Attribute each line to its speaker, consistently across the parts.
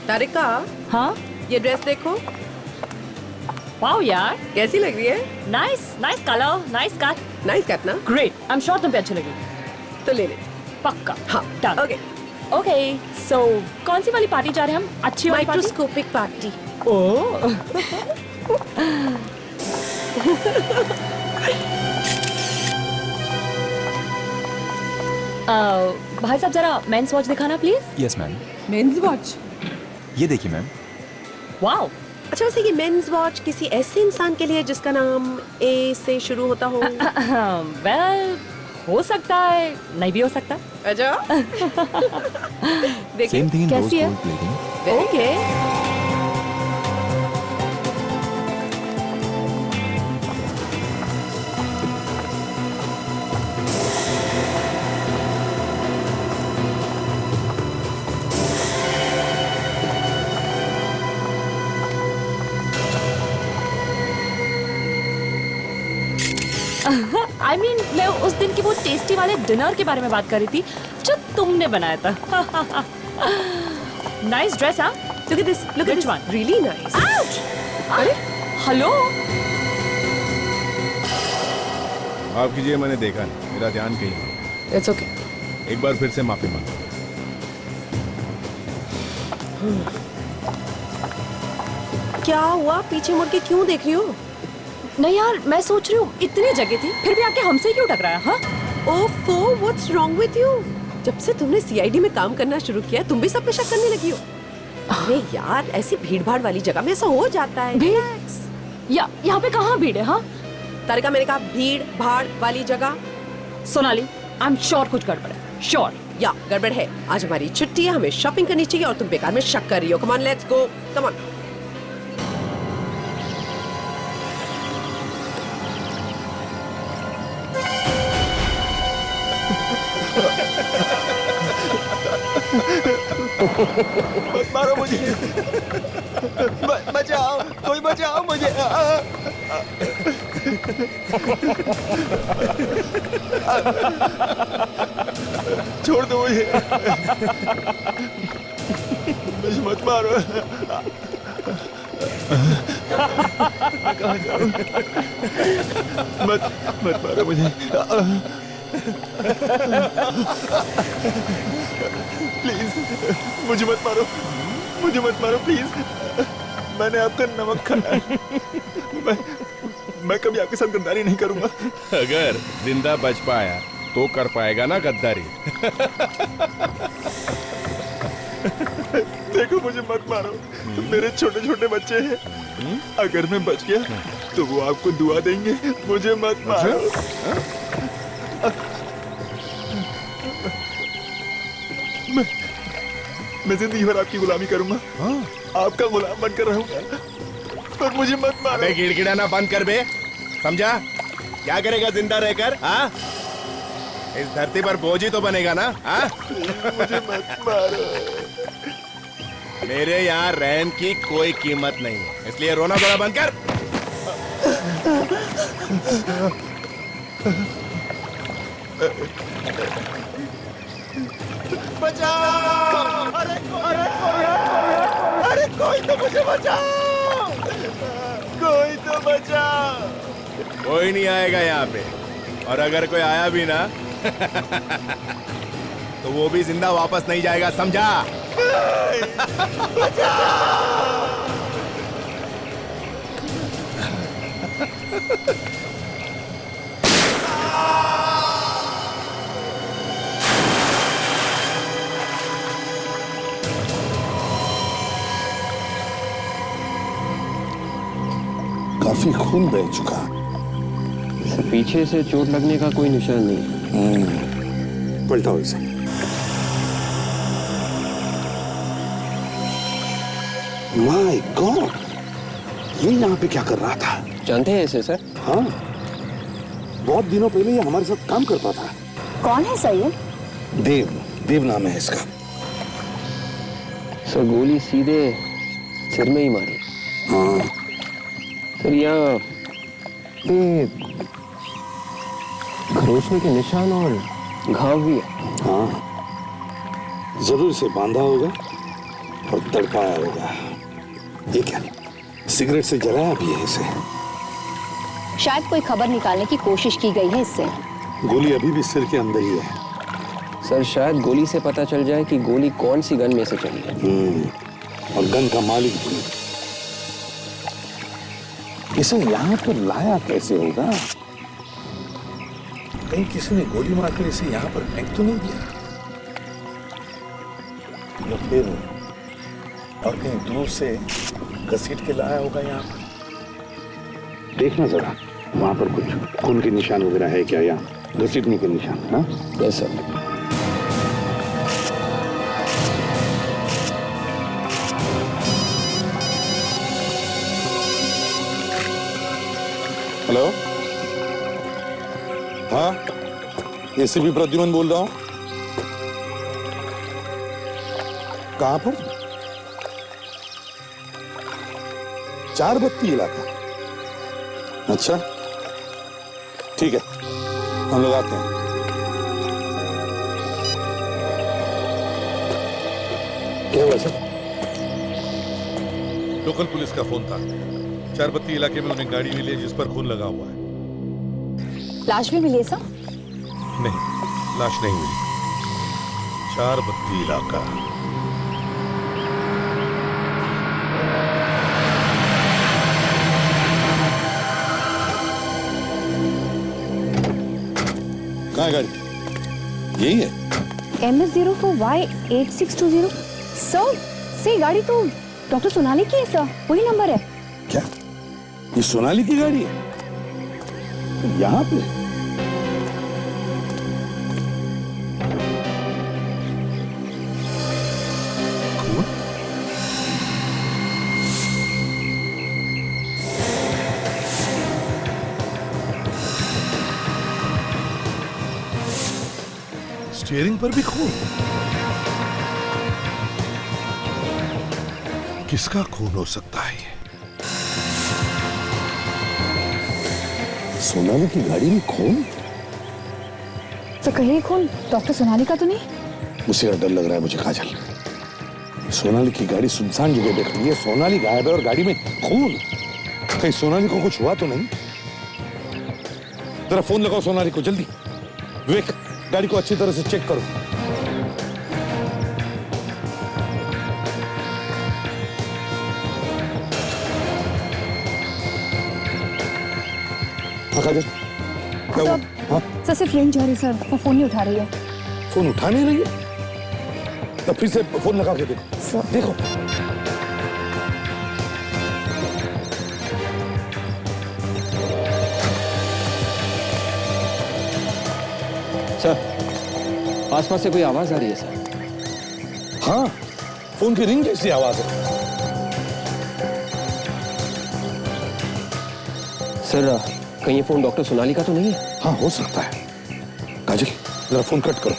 Speaker 1: तारिका,
Speaker 2: हाँ
Speaker 1: ये ड्रेस देखो,
Speaker 2: वाओ यार,
Speaker 1: कैसी लग रही है?
Speaker 2: Nice nice colour, nice cut,
Speaker 1: nice cut ना?
Speaker 2: ग्रेट। आई एम श्योर तुम पे अच्छी लगेगी।
Speaker 1: तो ले ले।
Speaker 2: पक्का।
Speaker 1: हाँ,
Speaker 2: डन।
Speaker 1: ओके।
Speaker 2: ओके, सो कौन सी वाली पार्टी जा रहे हैं हम? अच्छी वाली पार्टी?
Speaker 1: Microscopic party.
Speaker 2: ओह भाई साहब जरा मेंस वॉच दिखाना please.
Speaker 3: Yes ma'am.
Speaker 2: Men's watch?
Speaker 3: ये देखिए मैम।
Speaker 2: वाओ।
Speaker 1: अच्छा, वैसे ये मेंस वॉच किसी ऐसे इंसान के लिए जिसका नाम ए से शुरू होता हो?
Speaker 2: वेल, हो सकता है, नहीं भी हो सकता।
Speaker 1: अच्छा। देखिए
Speaker 3: सेम थिंग इन रोज
Speaker 2: कैसी है?
Speaker 3: Gold plating.
Speaker 2: Okay. I mean, मैं उस दिन की वो टेस्टी वाले डिनर के बारे में बात कर रही थी जो तुमने बनाया था। नाइस ड्रेस, हाँ?
Speaker 1: Look at this. Look at
Speaker 2: Which
Speaker 1: this.
Speaker 2: one?
Speaker 1: Really nice.
Speaker 2: Ouch! अरे, हेलो?
Speaker 4: माफ कीजिए, मैंने देखा नहीं, मेरा ध्यान कहीं और।
Speaker 1: It's okay.
Speaker 4: एक बार फिर से माफी मांगता हूं।
Speaker 1: क्या हुआ? पीछे मुड़ के क्यों देख रही हो?
Speaker 2: नहीं यार, मैं सोच रही हूँ इतनी जगह थी, फिर भी आके हमसे क्यों टकराया? हाँ?
Speaker 1: ओफो, what's wrong with you? जब से तुमने सीआईडी में काम करना शुरू किया, तुम भी सब पे शक करने लगी हो। अरे यार, ऐसी भीड़-भाड़ वाली जगह में ऐसा हो जाता है।
Speaker 2: भीड़?
Speaker 1: Relax.
Speaker 2: यहाँ पे कहाँ भीड़ है? हाँ?
Speaker 1: तारिका, मैंने कहा भीड़-भाड़ वाली जगह।
Speaker 2: सोनाली, आई एम श्योर कुछ गड़बड़ है, श्योर।
Speaker 1: या गड़बड़ है। आज हमारी छुट्टी है, हमें शॉपिंग करनी चाहिए और तुम बेकार में शक कर रही हो। Come on, let's go. Come on.
Speaker 4: मत मारो मुझे। बचाओ, कोई बचाओ मुझे। छोड़ दो मुझे। मुझे मत मारो। मैं कहाँ जाऊँ? मत मारो मुझे। प्लीज, मुझे मत मारो, मुझे मत मारो प्लीज। मैंने आपका नमक खाया है। मैं कभी आपके साथ गद्दारी नहीं करूंगा।
Speaker 5: अगर जिंदा बच पाया तो कर पाएगा ना गद्दारी।
Speaker 4: देखो, मुझे मत मारो, मेरे छोटे छोटे बच्चे हैं। अगर मैं बच गया तो वो आपको दुआ देंगे। मुझे मत मारो। मैं जिंदगी भर आपकी गुलामी करूंगा। आपका गुलाम बनकर रहूंगा, पर मुझे मत मारो।
Speaker 5: अबे गिड़गिड़ाना बंद कर बे, समझा? क्या करेगा जिंदा रहकर? हाँ, इस धरती पर बोझ ही तो बनेगा ना। हाँ,
Speaker 4: मुझे मत मारो।
Speaker 5: मेरे यहाँ रहम की कोई कीमत नहीं है, इसलिए रोना धोना बंद कर।
Speaker 4: बचाओ! अरे कोई तो मुझे बचाओ! कोई तो बचाओ!
Speaker 5: कोई नहीं आएगा यहाँ पे, और अगर कोई आया भी ना तो वो भी जिंदा वापस नहीं जाएगा, समझा?
Speaker 6: काफी खून बह चुका।
Speaker 7: पीछे से चोट लगने का कोई निशान नहीं।
Speaker 6: पलटाओ इसे। माय गॉड, ये यहाँ पे क्या कर रहा था?
Speaker 7: जानते हैं इसे सर?
Speaker 6: हाँ, बहुत दिनों पहले ये हमारे साथ काम करता था।
Speaker 8: कौन है सर ये?
Speaker 6: देव नाम है इसका।
Speaker 7: सर गोली सीधे सिर में ही मारी।
Speaker 6: हाँ,
Speaker 7: सर यहाँ खरोचने के निशान और घाव भी है।
Speaker 6: हाँ, जरूर इसे बांधा होगा और तड़पाया होगा। ये क्या, सिगरेट से जलाया भी है इसे?
Speaker 8: शायद कोई खबर निकालने की कोशिश की गई है इससे।
Speaker 6: गोली अभी भी सिर के अंदर ही है।
Speaker 7: सर शायद गोली से पता चल जाए कि गोली कौन सी गन में से चली है।
Speaker 6: और गन का मालिक भी। इसे यहाँ पर लाया कैसे होगा? कहीं किसी ने गोली मारकर इसे यहाँ पर फेंक तो नहीं दिया? या फिर और कहीं दूर से घसीट के लाया होगा यहाँ पर? देखना जरा, वहां पर कुछ खून के निशान वगैरह है क्या, या घसीटने के निशान? हाँ
Speaker 7: यस सर।
Speaker 6: हेलो, हाँ एसीपी प्रद्युमन बोल रहा हूँ। कहां पर? चार बत्ती इलाका। अच्छा ठीक है, हम लोग आते हैं। क्या हुआ सर?
Speaker 9: लोकल पुलिस का फोन था। चारबत्ती इलाके में उन्हें गाड़ी मिली है जिस पर खून लगा हुआ है।
Speaker 8: लाश भी मिली है सर?
Speaker 9: नहीं, लाश नहीं मिली। चारबत्ती इलाका।
Speaker 6: कहाँ है गाड़ी? यही है?
Speaker 8: MS04Y8620। सर, से गाड़ी तो डॉक्टर सोनाली की है सर, वही नंबर है।
Speaker 6: क्या ये सोनाली की गाड़ी है? यहाँ पे?
Speaker 9: स्टीयरिंग पर भी खून। किसका खून हो सकता है ये?
Speaker 6: सोनाली की गाड़ी में खून?
Speaker 8: तो कहीं खून डॉक्टर सोनाली का तो नहीं?
Speaker 6: मुझे डर लग रहा है मुझे, काजल। सोनाली की गाड़ी सुनसान जगह पे खड़ी है, सोनाली गायब है और गाड़ी में खून। कहीं सोनाली को कुछ हुआ तो नहीं? जरा फोन लगाओ सोनाली को जल्दी। विवेक, गाड़ी को अच्छी तरह से चेक करो। हाँ काजल, क्या हुआ? हाँ?
Speaker 8: सर सिर्फ रिंग जा रही है सर, वो फोन नहीं उठा रही है।
Speaker 6: फोन उठा नहीं रही है? तो फिर से फोन लगा के देखो।
Speaker 8: सर
Speaker 6: देखो।
Speaker 7: सर आसपास से कोई आवाज आ रही है सर।
Speaker 6: हाँ, फोन की रिंग जैसी आवाज है।
Speaker 7: सर कहीं ये फोन डॉक्टर सोनाली का तो नहीं है?
Speaker 6: हाँ हो सकता है। काजल जरा फोन कट करो।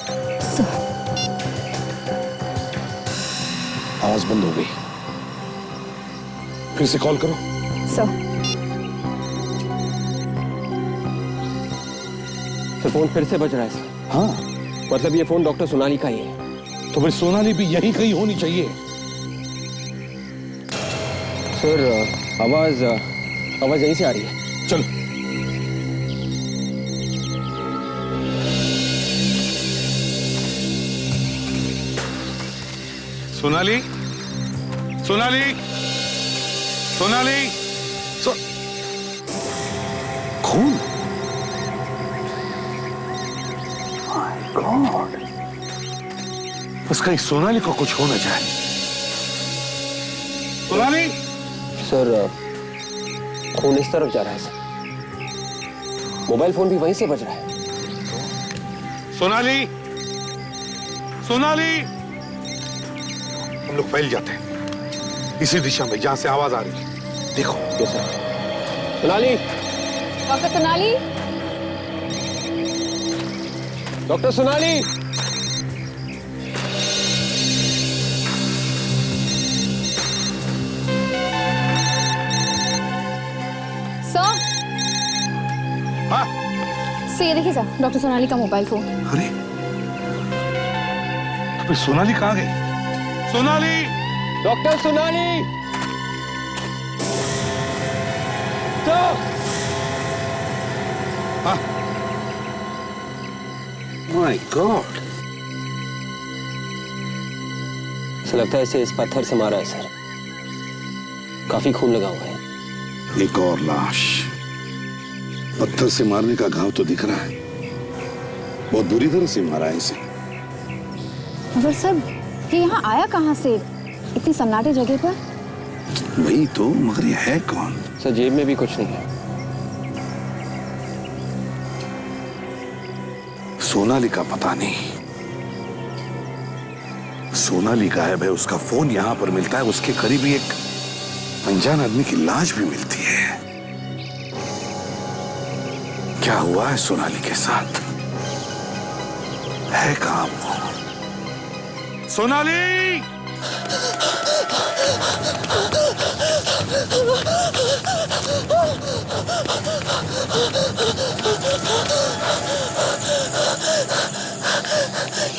Speaker 6: आवाज बंद हो गई, फिर से कॉल करो।
Speaker 8: सर
Speaker 7: फोन फिर से बज रहा है सर।
Speaker 6: हाँ
Speaker 7: मतलब ये फोन डॉक्टर सोनाली का ही है।
Speaker 6: तो फिर सोनाली भी यही कहीं होनी चाहिए।
Speaker 7: सर आवाज यहीं से आ रही है।
Speaker 6: चलो। सोनाली, सोनाली, सोनाली, खून। माय गॉड, बस कहीं सोनाली को कुछ हो न जाए। सोनाली,
Speaker 7: सर खून इस तरफ जा रहा है सर। मोबाइल फोन भी वहीं से बज रहा है।
Speaker 6: सोनाली, सोनाली, हम लोग फैल जाते हैं इसी दिशा में जहां से आवाज आ रही है। देखो।
Speaker 7: Yes sir. Sonali,
Speaker 8: doctor Sonali,
Speaker 7: doctor Sonali.
Speaker 8: Sir
Speaker 6: हाँ?
Speaker 8: सर ये देखिए सर, डॉक्टर सोनाली का मोबाइल फोन।
Speaker 6: अरे तो फिर सोनाली कहाँ गई? Sonali,
Speaker 7: doctor Sonali,
Speaker 6: my God,
Speaker 7: ऐसा लगता है इसे इस पत्थर से मारा है सर। काफी खून लगा हुआ है।
Speaker 6: एक और लाश। पत्थर से मारने का घाव तो दिख रहा है, बहुत बुरी तरह से मारा है इसे।
Speaker 8: मगर सर ये यहाँ आया कहाँ से इतनी सन्नाटे जगह पर?
Speaker 6: वही तो, मगर ये है कौन?
Speaker 7: सर जेब में भी कुछ नहीं है।
Speaker 6: सोनाली का पता नहीं। सोनाली गायब है, उसका फोन यहां पर मिलता है, उसके करीब ही एक अनजान आदमी की लाश भी मिलती है। क्या हुआ है सोनाली के साथ? है कहां वो? सोनाली!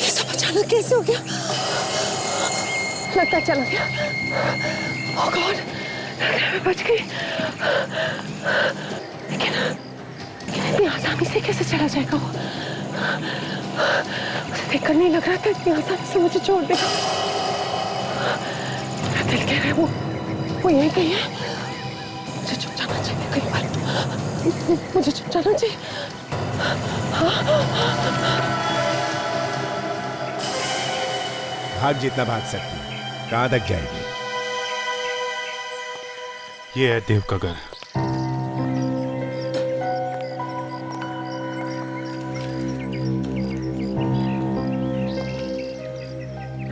Speaker 1: ये सब अचानक कैसे हो गया? लगता है चला गया। ओह गॉड, मैं बच गई। लेकिन इतनी आसानी से कैसे चला जाएगा वो? उसे देखकर नहीं लग रहा था इतनी आसानी से मुझे छोड़ देगा। मेरा दिल कह रहा है वो यहीं कहीं है। मुझे छुप जाना चाहिए कहीं पर। मुझे छुप जाना चाहिए।
Speaker 5: भाग जितना भाग सकती है, कहां तक जाएगी?
Speaker 4: ये है देव का घर।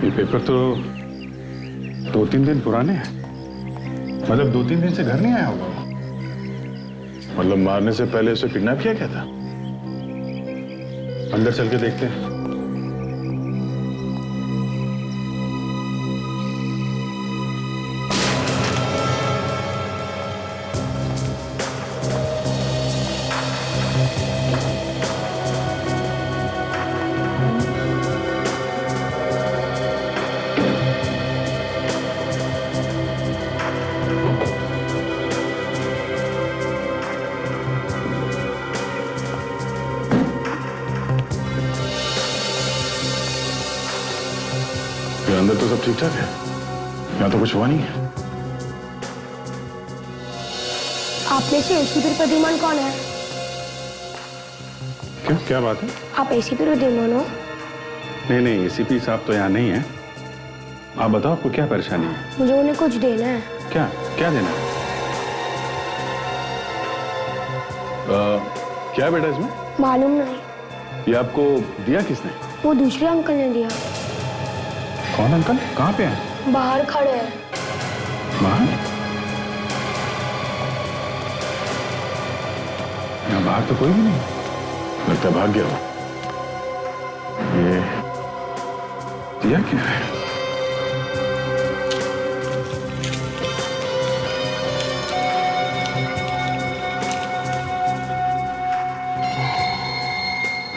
Speaker 6: ये पेपर तो 2-3 दिन पुराने हैं। मतलब 2-3 दिन से घर नहीं आया होगा। मतलब मारने से पहले उसे किडनैप किया क्या था? अंदर चल के देखते हैं। अंदर तो सब ठीक ठाक है, यहाँ तो कुछ हुआ नहीं है।
Speaker 8: आप में से एसीपी प्रद्युमन कौन है?
Speaker 6: क्यों, क्या बात है?
Speaker 8: आप एसीपी प्रद्युमन हो?
Speaker 6: नहीं, एसीपी साहब तो यहाँ नहीं है। आप बताओ, आपको क्या परेशानी है?
Speaker 8: मुझे उन्हें कुछ देना है।
Speaker 6: क्या देना है? क्या है बेटा इसमें?
Speaker 8: मालूम नहीं।
Speaker 6: ये आपको दिया किसने?
Speaker 8: वो दूसरे अंकल ने दिया।
Speaker 6: कौन अंकल? कहाँ पे है?
Speaker 8: बाहर खड़े हैं।
Speaker 6: बाहर? यहाँ बाहर तो कोई भी नहीं, लगता भाग गया हो। ये दिया क्या है?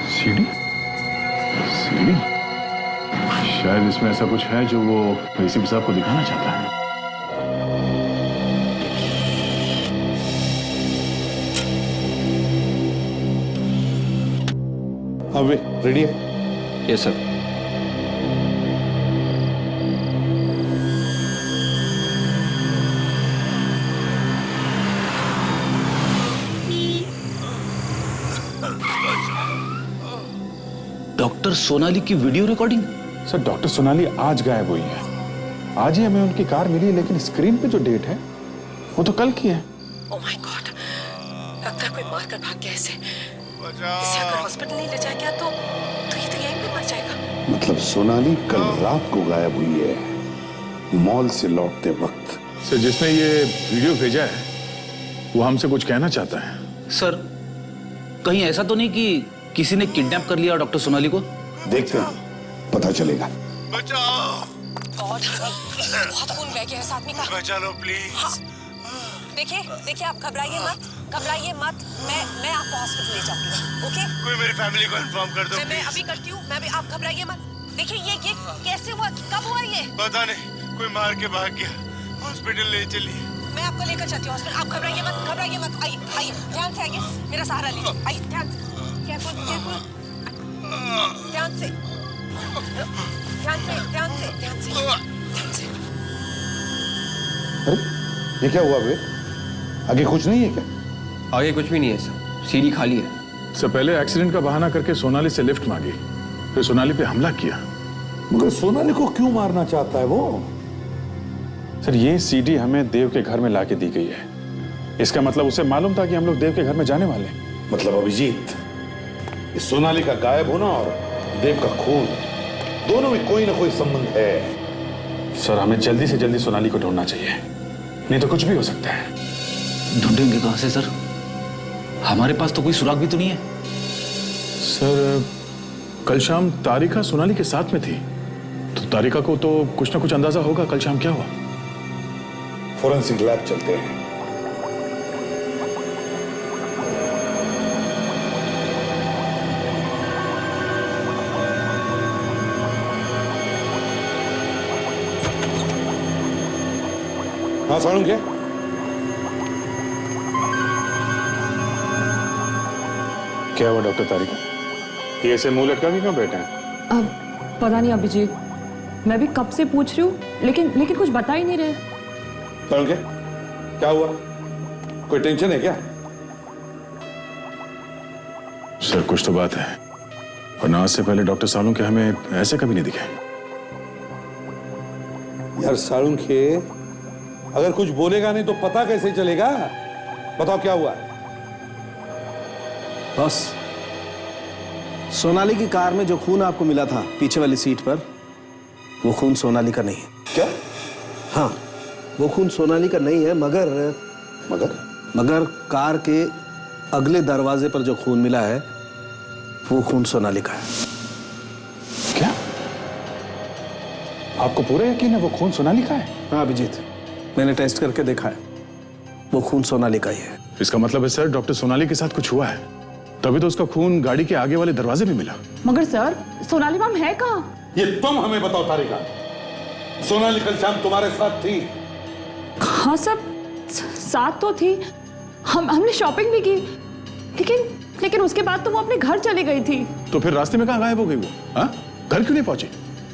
Speaker 6: सीढ़ी? शायद इसमें ऐसा कुछ है जो वो एसीपी साहब को दिखाना चाहता है। हाँ वे रेडी है?
Speaker 7: Yes sir.
Speaker 10: डॉक्टर सोनाली की video recording?
Speaker 6: Sir doctor Sonali आज गायब हुई है। आज ही हमें उनकी कार मिली है, लेकिन स्क्रीन पे जो डेट है वो तो कल की है।
Speaker 1: ओह माय गॉड, लगता है कोई मार कर भाग गया इसे। इसे अगर हॉस्पिटल नहीं ले जाया गया तो ये तो यहीं पे मर जाएगा।
Speaker 6: मतलब सोनाली कल रात को गायब हुई है, मॉल से लौटते वक्त। सर जिसने ये वीडियो भेजा है वो हमसे कुछ कहना चाहता है।
Speaker 10: सर कहीं ऐसा तो नहीं कि किसी ने किडनैप कर लिया डॉक्टर सोनाली को?
Speaker 6: देखते हैं, पता चलेगा।
Speaker 5: बचाओ!
Speaker 1: बहुत खून बह गया है इस आदमी का।
Speaker 5: बचा लो प्लीज।
Speaker 1: देखिए आप घबराइए मत। मैं आपको हॉस्पिटल ले जाऊंगी। ओके?
Speaker 5: कोई मेरी फैमिली को इन्फॉर्म कर दो
Speaker 1: मैं
Speaker 5: प्लीज।
Speaker 1: अभी करती हूँ। आप घबराइए मत। देखिए ये कैसे हुआ, कब हुआ ये?
Speaker 5: पता नहीं, कोई मार के भाग गया। हॉस्पिटल ले चलिए।
Speaker 1: मैं आपको लेकर चलती हूँ हॉस्पिटल। आप घबराइए मत। आइए आइए, ध्यान से आइए, मेरा सहारा लीजिए। आइए ध्यान से, केयरफुल केयरफुल, ध्यान से ध्यान से ध्यान से ध्यान से ध्यान से।
Speaker 6: अरे ये क्या हुआ बे? आगे कुछ नहीं है क्या?
Speaker 7: आगे कुछ भी नहीं है सर, सीढ़ी खाली है।
Speaker 11: सर पहले एक्सीडेंट का बहाना करके सोनाली से लिफ्ट मांगी, फिर सोनाली पे हमला किया।
Speaker 6: मगर सोनाली को क्यों मारना चाहता है वो?
Speaker 11: सर ये सीडी हमें देव के घर में लाके दी गई है। इसका मतलब उसे मालूम था कि हम लोग देव के घर में जाने वाले हैं।
Speaker 6: मतलब अभिजीत, इस सोनाली का गायब होना और देव का खून, दोनों में कोई ना कोई संबंध है।
Speaker 11: सर हमें जल्दी से जल्दी सोनाली को ढूंढना चाहिए, नहीं तो कुछ भी हो सकता है।
Speaker 10: ढूंढेंगे कहां से सर? हमारे पास तो कोई सुराग भी तो नहीं है।
Speaker 11: सर कल शाम तारिका सोनाली के साथ में थी, तो तारिका को तो कुछ ना कुछ अंदाजा होगा कल शाम क्या हुआ।
Speaker 6: फोरेंसिक लैब चलते हैं। हाँ साड़ू क्या?
Speaker 11: क्या हुआ डॉक्टर तारिका? ये ऐसे मुंह लटका के क्यों बैठे हैं?
Speaker 2: अब पता नहीं अभिजीत, मैं भी कब से पूछ रही हूँ, लेकिन कुछ बता ही नहीं रहे।
Speaker 6: साड़ू क्या हुआ? कोई टेंशन है क्या?
Speaker 11: सर कुछ तो बात है, वरना आज से पहले डॉक्टर सालू के हमें ऐसे कभी नहीं दिखे।
Speaker 6: यार साड़ू के अगर कुछ बोलेगा नहीं तो पता कैसे चलेगा? बताओ क्या हुआ?
Speaker 7: बस सोनाली की कार में जो खून आपको मिला था पीछे वाली सीट पर, वो खून सोनाली का नहीं है।
Speaker 6: क्या?
Speaker 7: हाँ, वो खून सोनाली का नहीं है, मगर कार के अगले दरवाजे पर जो खून मिला है वो खून सोनाली का है।
Speaker 11: क्या? आपको पूरा यकीन है वो खून सोनाली का है?
Speaker 7: हाँ अभिजीत, मैंने टेस्ट करके देखा है, वो खून सोनाली का ही है।
Speaker 11: इसका मतलब है सर डॉक्टर सोनाली के साथ कुछ हुआ है, तभी तो उसका खून गाड़ी के आगे वाले दरवाजे में मिला।
Speaker 2: मगर सर सोनाली मैम है कहाँ?
Speaker 6: ये तुम हमें बताओ तारिका, सोनाली कल शाम तुम्हारे साथ थी?
Speaker 2: हाँ सब साथ तो थी, हमने शॉपिंग भी की, लेकिन उसके बाद तो वो अपने घर चली गई थी।
Speaker 11: तो फिर रास्ते में कहाँ गायब हो गई वो? हाँ, घर क्यों नहीं पहुंची?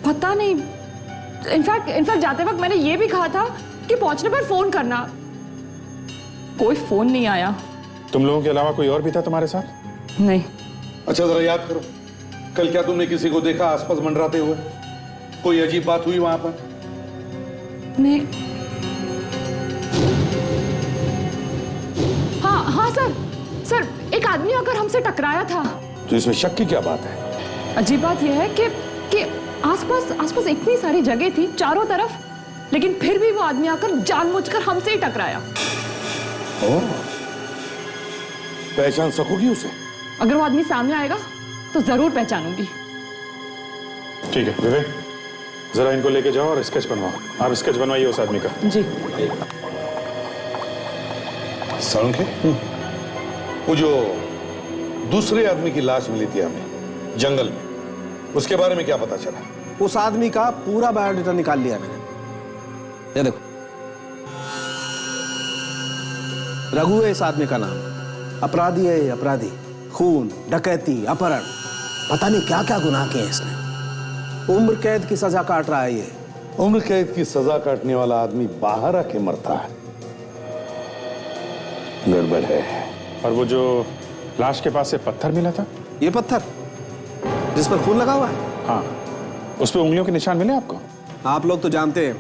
Speaker 2: पता नहीं, इनफैक्ट जाते वक्त मैंने ये भी कहा था कि पहुंचने पर फोन करना, कोई फोन नहीं आया।
Speaker 11: तुम लोगों के अलावा कोई और भी था तुम्हारे साथ?
Speaker 2: नहीं।
Speaker 6: अच्छा जरा याद करो, कल क्या तुमने किसी को देखा आसपास मंडराते हुए? कोई अजीब बात हुई वहां पर?
Speaker 2: नहीं। हाँ सर एक आदमी आकर हमसे टकराया था।
Speaker 6: तो इसमें शक की क्या बात है?
Speaker 2: अजीब बात यह है कि आसपास इतनी सारी जगह थी चारों तरफ, लेकिन फिर भी वो आदमी आकर जानबूझकर हमसे ही टकराया।
Speaker 6: पहचान सकोगी उसे?
Speaker 2: अगर वो आदमी सामने आएगा तो जरूर पहचानूंगी।
Speaker 11: ठीक है विवेक, जरा इनको लेके जाओ और स्केच बनवाओ। आप स्केच बनवाइए उस आदमी का।
Speaker 2: जी।
Speaker 6: सालुंखे, वो जो दूसरे आदमी की लाश मिली थी हमें जंगल में, उसके बारे में क्या पता चला?
Speaker 7: उस आदमी का पूरा बायोडाटा निकाल लिया मैंने। ये देखो, रघु है इस आदमी का नाम। अपराधी है ये, अपराधी। खून, डकैती, अपहरण, पता नहीं क्या क्या गुनाह किए इसने। उम्र कैद की सजा काट रहा है ये।
Speaker 6: उम्र कैद की सजा काटने वाला आदमी बाहर आके मरता है, गड़बड़ है।
Speaker 11: और वो जो लाश के पास से पत्थर मिला था,
Speaker 7: ये पत्थर जिस पर खून लगा हुआ है?
Speaker 11: हाँ, उस पे उंगलियों के निशान मिले आपको?
Speaker 7: आप लोग तो जानते हैं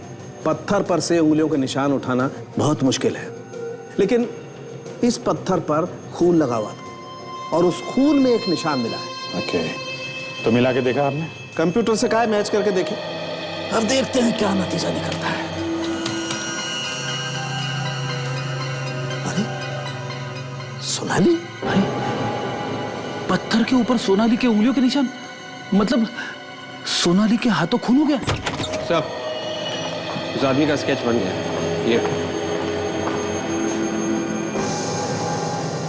Speaker 7: पत्थर पर से उंगलियों के निशान उठाना बहुत मुश्किल है, लेकिन इस पत्थर पर खून लगा हुआ था और उस खून में एक निशान मिला है।
Speaker 11: ओके, तो मिला के देखा आपने?
Speaker 7: कंप्यूटर से कहा मैच करके देखे, अब देखते हैं क्या नतीजा निकलता है। अरे सोनाली,
Speaker 10: अरे पत्थर के ऊपर सोनाली के उंगलियों के निशान, मतलब सोनाली के हाथों खून हो गया।
Speaker 7: सब उस आदमी का स्केच बन गया। ये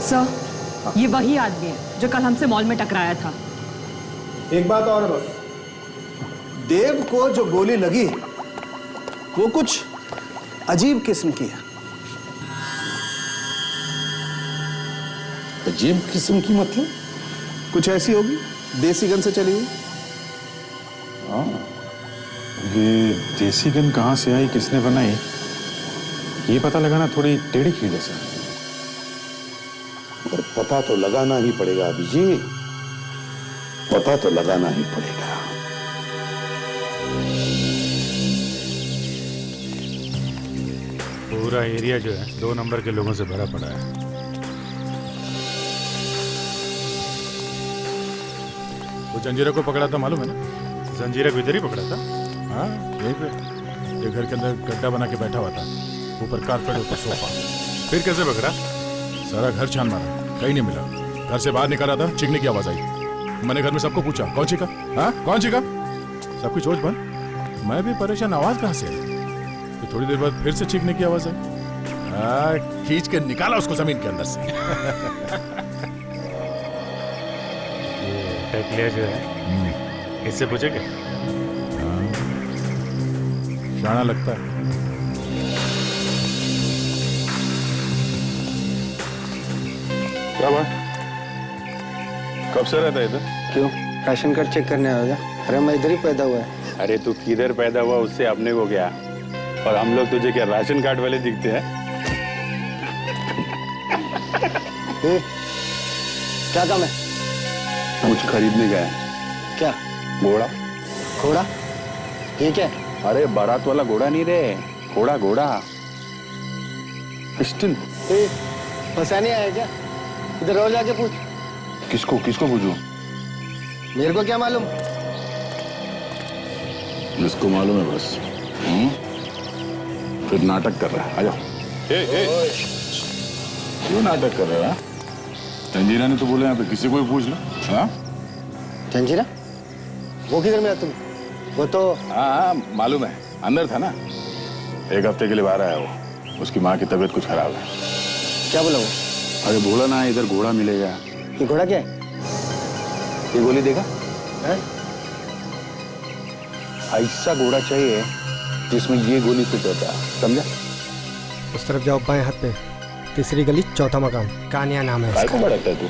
Speaker 2: सर, ये वही आदमी है जो कल हमसे मॉल में टकराया था।
Speaker 7: एक बात और है बस, देव को जो गोली लगी वो कुछ अजीब किस्म की है।
Speaker 6: अजीब किस्म की मतलब?
Speaker 7: कुछ ऐसी होगी, देसी गन से चली हुई।
Speaker 11: हाँ, ये देसी गन कहाँ से आई, किसने बनाई, ये पता लगाना थोड़ी टेढ़ी खीर है सर।
Speaker 6: पर पता तो लगाना ही पड़ेगा अभिजीत, पता तो लगाना ही पड़ेगा।
Speaker 9: पूरा एरिया जो है 2 नंबर के लोगों से भरा पड़ा है। वो जंजीरा को पकड़ा था मालूम है ना? जंजीरा को इधर ही पकड़ा था। हाँ, यहीं पे ये घर के अंदर गड्ढा बना के बैठा हुआ था, ऊपर कारपेट ऊपर सोफा। फिर कैसे पकड़ा? सारा घर छान मारा, कहीं नहीं मिला। घर से बाहर निकल रहा था, चीखने की आवाज आई। मैंने घर में सबको पूछा कौन चीखा, हाँ कौन चीखा? सबकी सोच बंद। मैं भी परेशान, आवाज कहाँ से आई? तो थोड़ी देर बाद फिर से चीखने की आवाज आई। खींच के निकाला उसको जमीन के अंदर से। ये टकलिया जो है, इससे पूछेंगे? शाना लगता है।
Speaker 11: क्या बात, कब से रहता है इधर?
Speaker 12: क्यों, राशन कार्ड चेक करने आएगा? अरे मैं इधर ही पैदा हुआ है।
Speaker 13: अरे तू किधर पैदा हुआ उससे अपने को क्या, और हम लोग तुझे क्या राशन कार्ड वाले दिखते हैं?
Speaker 12: क्या काम है?
Speaker 13: कुछ खरीदने गया है।
Speaker 12: क्या?
Speaker 13: घोड़ा।
Speaker 12: घोड़ा? ये क्या?
Speaker 13: अरे बारात वाला घोड़ा नहीं रे, घोड़ा घोड़ा। पिस्टन।
Speaker 12: फंसाने आया क्या? इधर और जाके पूछ।
Speaker 13: किसको किसको पूछूं?
Speaker 12: मेरे को क्या मालूम?
Speaker 13: जिसको मालूम है बस। फिर नाटक कर रहा है, आ जाओ। क्यों नाटक कर रहा है? जंजीरा ने तो बोला यहाँ पे किसी को भी पूछ लो। हाँ?
Speaker 12: जंजीरा? वो किधर में है तुम? वो तो
Speaker 13: हाँ मालूम है, अंदर था ना। 1 हफ्ते के लिए बाहर आया वो, उसकी माँ की तबीयत कुछ खराब है।
Speaker 12: क्या बोला वो?
Speaker 13: अरे बोला ना इधर घोड़ा मिलेगा।
Speaker 12: ये घोड़ा क्या है?
Speaker 13: ये गोली देगा?
Speaker 12: है?
Speaker 13: ऐसा घोड़ा चाहिए जिसमें ये गोली फिट होता है, समझा?
Speaker 12: उस तरफ जाओ, बाएं हाथ पे, तीसरी गली, चौथा मकान, कानिया नाम है
Speaker 13: इसका। भड़कता है तू?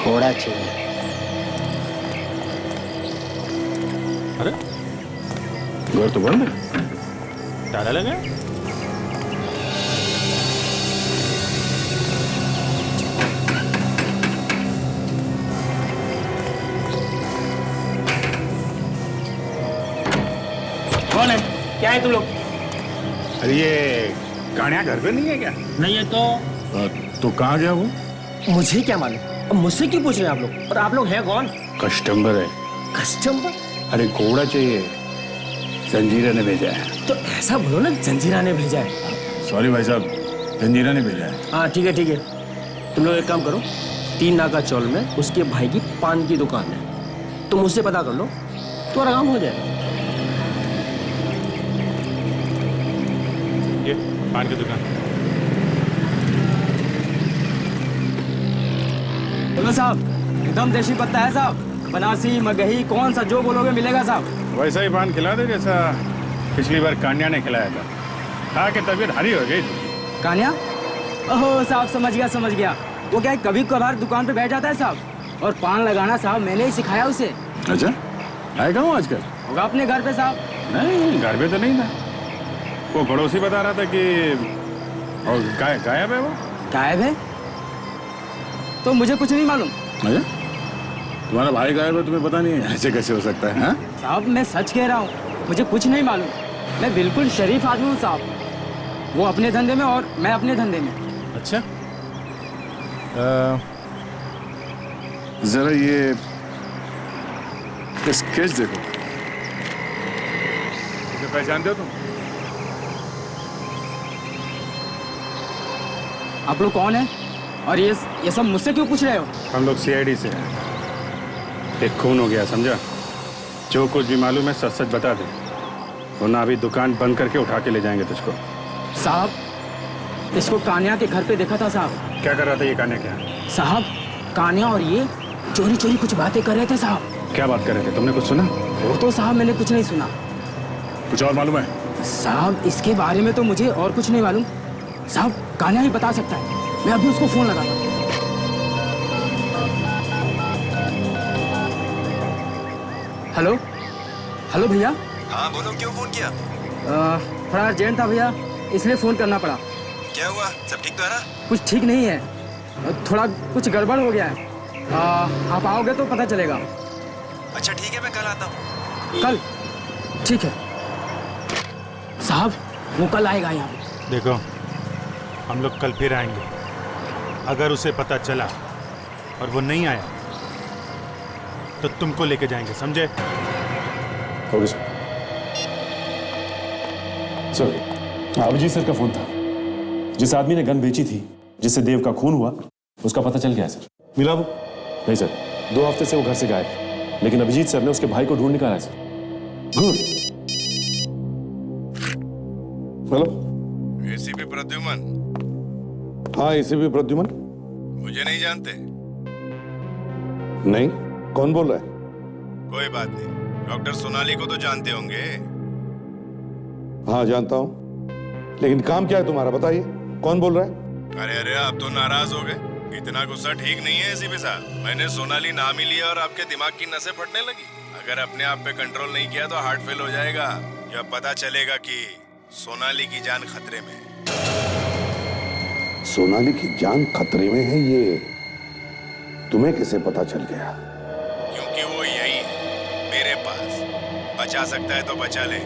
Speaker 12: घोड़ा चाहिए।
Speaker 9: अरे
Speaker 13: घर तो बंद है,
Speaker 9: ताला लगा।
Speaker 10: कौन है? क्या है तुम लोग?
Speaker 13: अरे ये कान्या घर पे नहीं है क्या?
Speaker 10: नहीं है
Speaker 13: तो कहाँ गया वो?
Speaker 12: मुझे क्या मालूम? अब मुझसे क्यों पूछ रहे हैं आप लोग? और आप लोग हैं कौन?
Speaker 13: कस्टमर है।
Speaker 12: कस्टमर?
Speaker 13: अरे घोड़ा चाहिए, जंजीरा ने भेजा है।
Speaker 12: तो ऐसा बोलो ना, जंजीरा ने भेजा है।
Speaker 13: सॉरी भाई साहब, जंजीरा ने भेजा है।
Speaker 12: हाँ ठीक है ठीक है, तुम लोग एक काम करो, 3 नाका चौल में उसके भाई की पान की दुकान है, तुम उससे पता कर लो, तुम्हारा काम हो जाएगा।
Speaker 9: ये पान की दुकान।
Speaker 12: बोलो साहब, एकदम देसी पत्ता है साहब, बनारसी मगही कौन सा जो बोलोगे मिलेगा साहब।
Speaker 13: वैसा ही पान खिला दे जैसा पिछली बार कान्या ने खिलाया था। खा के तबीयत हरी हो गई।
Speaker 12: कान्या? ओहो साहब, समझ गया। वो क्या है, कभी कभार दुकान पे बैठ जाता है साहब, और पान लगाना साहब मैंने ही सिखाया उसे।
Speaker 13: अच्छा, आएगा हूँ आजकल?
Speaker 12: होगा अपने घर पे साहब।
Speaker 13: नहीं, घर पे तो नहीं था। वो पड़ोसी बता रहा था कि और गायब है। वो
Speaker 12: गायब है? तो मुझे कुछ नहीं मालूम।
Speaker 13: अच्छा, तुम्हारा भाई गायब है, तुम्हें पता नहीं है? ऐसे कैसे हो सकता है? हाँ?
Speaker 12: साहब मैं सच कह रहा हूँ, मुझे कुछ नहीं मालूम। मैं बिल्कुल शरीफ आदमी हूँ साहब, वो अपने धंधे में और मैं अपने धंधे में।
Speaker 9: अच्छा,
Speaker 13: जरा ये स्केच देखो। इसे पहचानते हो तुम?
Speaker 12: आप लोग कौन है और ये सब मुझसे क्यों पूछ रहे हो?
Speaker 13: हम लोग CID से हैं। एक खून हो गया, समझा? जो कुछ भी मालूम है सच सच बता दे, वरना अभी दुकान बंद करके उठा के ले जाएंगे तुझको।
Speaker 12: साहब इसको कान्या के घर पे देखा था साहब।
Speaker 13: क्या कर रहा था ये कान्या? क्या
Speaker 12: साहब, कान्या और ये चोरी चोरी कुछ बातें कर रहे थे साहब।
Speaker 13: क्या बात कर रहे थे? तुमने कुछ सुना?
Speaker 12: वो तो साहब मैंने कुछ नहीं सुना,
Speaker 9: कुछ और मालूम है?
Speaker 12: साहब इसके बारे में तो मुझे और कुछ नहीं मालूम। साहब कान्हा ही बता सकता है। मैं अभी उसको फोन लगाता हूँ। हेलो हेलो भैया।
Speaker 3: हाँ बोलो, क्यों फोन किया?
Speaker 12: थोड़ा अर्जेंट था भैया, इसलिए फोन करना पड़ा।
Speaker 3: क्या हुआ? सब ठीक तो है ना?
Speaker 12: कुछ ठीक नहीं है, थोड़ा कुछ गड़बड़ हो गया है। आप आओगे तो पता चलेगा।
Speaker 3: अच्छा ठीक है, मैं कल आता हूँ।
Speaker 12: कल? ठीक है साहब, वो कल आएगा यहाँ पे।
Speaker 9: देखो, हम लोग कल फिर आएंगे। अगर उसे पता चला और वो नहीं आया तो तुमको लेके जाएंगे, समझे?
Speaker 11: Okay sir. Sir, Abhijeet sir का फोन था। जिस आदमी ने गन बेची थी, जिससे देव का खून हुआ, उसका पता चल गया है सर।
Speaker 6: मिला वो?
Speaker 11: नहीं सर, 2 हफ्ते से वो घर से गायब है, लेकिन अभिजीत सर ने उसके भाई को ढूंढ निकाला है sir.
Speaker 6: Good. Hello,
Speaker 5: ACP Pradyuman.
Speaker 6: हाँ एसीपी प्रद्युमन।
Speaker 5: मुझे नहीं जानते?
Speaker 6: नहीं, कौन बोल रहा है?
Speaker 5: कोई बात नहीं, डॉक्टर सोनाली को तो जानते होंगे।
Speaker 6: हाँ जानता हूँ, लेकिन काम क्या है तुम्हारा, बताइए कौन बोल रहा है?
Speaker 5: अरे अरे, आप तो नाराज हो गए। इतना गुस्सा ठीक नहीं है एसीपी साहब। मैंने सोनाली नाम ही लिया और आपके दिमाग की नसें फटने लगी। अगर अपने आप पे कंट्रोल नहीं किया तो हार्ट फेल हो जाएगा। जब पता चलेगा कि सोनाली की जान खतरे में।
Speaker 6: सोनाली की जान खतरे में है, ये तुम्हें कैसे पता चल गया?
Speaker 5: क्योंकि वो यही है मेरे पास। बचा सकता है तो बचा ले,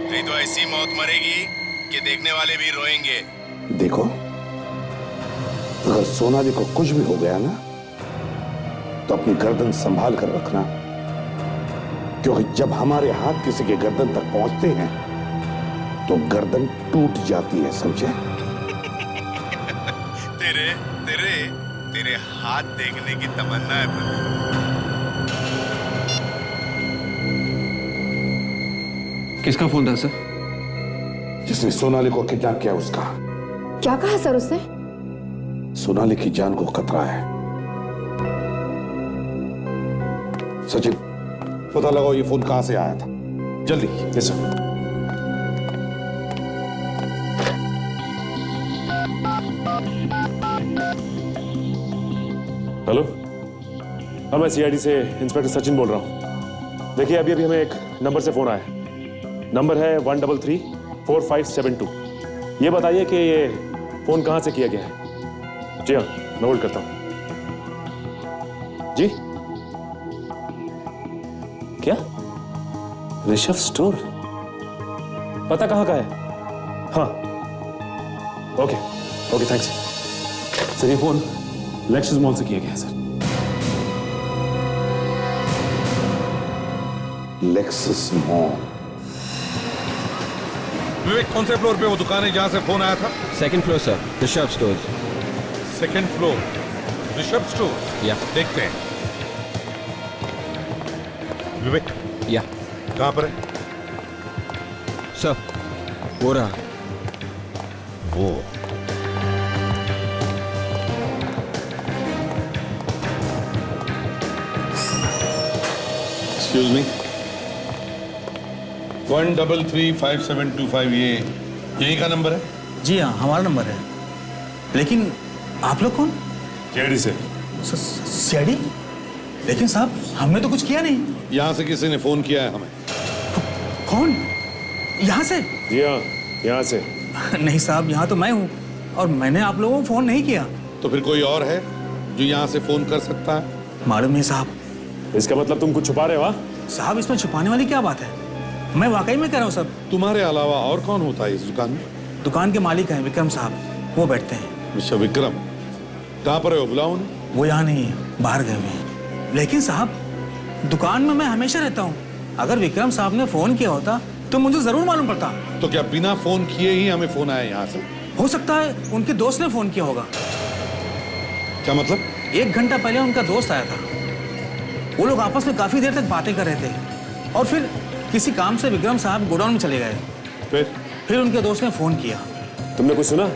Speaker 5: नहीं तो ऐसी मौत मरेगी कि देखने वाले भी रोएंगे।
Speaker 6: देखो, अगर सोनाली को कुछ भी हो गया ना, तो अपनी गर्दन संभाल कर रखना, क्योंकि जब हमारे हाथ किसी के गर्दन तक पहुंचते हैं तो गर्दन टूट जाती है, समझे?
Speaker 5: तेरे तेरे तेरे हाथ देखने की तमन्ना है प्रदीप।
Speaker 12: किसका फोन था सर?
Speaker 6: जिसने सोनाली को किडनैप किया उसका।
Speaker 8: क्या कहा सर उसने?
Speaker 6: सोनाली की जान को खतरा है। सचिन, पता लगाओ ये फोन कहां से आया था, जल्दी।
Speaker 11: Yes sir. हेलो, हाँ मैं सीआईडी से इंस्पेक्टर सचिन बोल रहा हूँ। देखिए अभी हमें एक नंबर से फोन आया है। नंबर है 133-4572। ये बताइए कि ये फोन कहाँ से किया गया है? जी हाँ, मैं होल्ड करता हूँ। जी क्या? ऋषभ स्टोर? पता कहाँ का है? हाँ ओके ओके, थैंक्स सर। ये फोन लेक्सस मॉल से किया गया है सर।
Speaker 6: Lexus mall?
Speaker 14: विवेक, कौन से फ्लोर पे वो दुकान है जहां से फोन आया था?
Speaker 12: 2nd floor sir, Rishabh stores.
Speaker 14: 2nd floor Rishabh store.
Speaker 12: या
Speaker 14: देखते हैं। विवेक,
Speaker 12: या
Speaker 14: कहां पर है
Speaker 12: सर? वो रहा
Speaker 14: वो। एक्सक्यूज मी, 1335725, ये यही का नंबर है?
Speaker 10: जी हाँ, हमारा नंबर है। लेकिन आप लोग कौन?
Speaker 11: सीआईडी से।
Speaker 10: सीआईडी? लेकिन साहब हमने तो कुछ किया नहीं।
Speaker 6: यहां से किसी ने फोन किया है हमें।
Speaker 10: कौन? यहाँ से?
Speaker 11: जी हाँ, यहाँ से।
Speaker 10: नहीं साहब, यहाँ तो मैं हूँ और मैंने आप लोगों को फोन नहीं किया।
Speaker 6: तो फिर कोई और है जो यहाँ से फोन कर सकता है?
Speaker 10: मालूम नहीं साहब।
Speaker 11: इसका मतलब तुम कुछ छुपा रहे हो? हाँ
Speaker 10: साहब, इसमें छुपाने वाली क्या बात है? मैं वाकई में कह रहा हूँ सब।
Speaker 6: तुम्हारे अलावा और कौन होता है इस दुकान में?
Speaker 10: दुकान के मालिक हैं विक्रम साहब, वो बैठते हैं।
Speaker 6: मिस्टर विक्रम, कहाँ पर है वो? बुलाओ उन्हें।
Speaker 10: वो यहाँ नहीं है, बाहर गए हुए हैं। लेकिन साहब दुकान में मैं हमेशा रहता हूँ। अगर विक्रम साहब ने फोन किया होता तो मुझे जरूर मालूम पड़ता।
Speaker 6: तो क्या बिना फोन किए ही हमें फोन आया यहाँ से?
Speaker 10: हो सकता है उनके दोस्त ने फोन किया होगा।
Speaker 6: क्या मतलब?
Speaker 10: 1 घंटा पहले उनका दोस्त आया था। वो लोग आपस में काफी देर तक बातें कर रहे थे और फिर किसी काम से विक्रम साहब गोडाउन में चले गए। फिर उनके दोस्त ने फोन किया।
Speaker 11: तुमने कुछ सुना?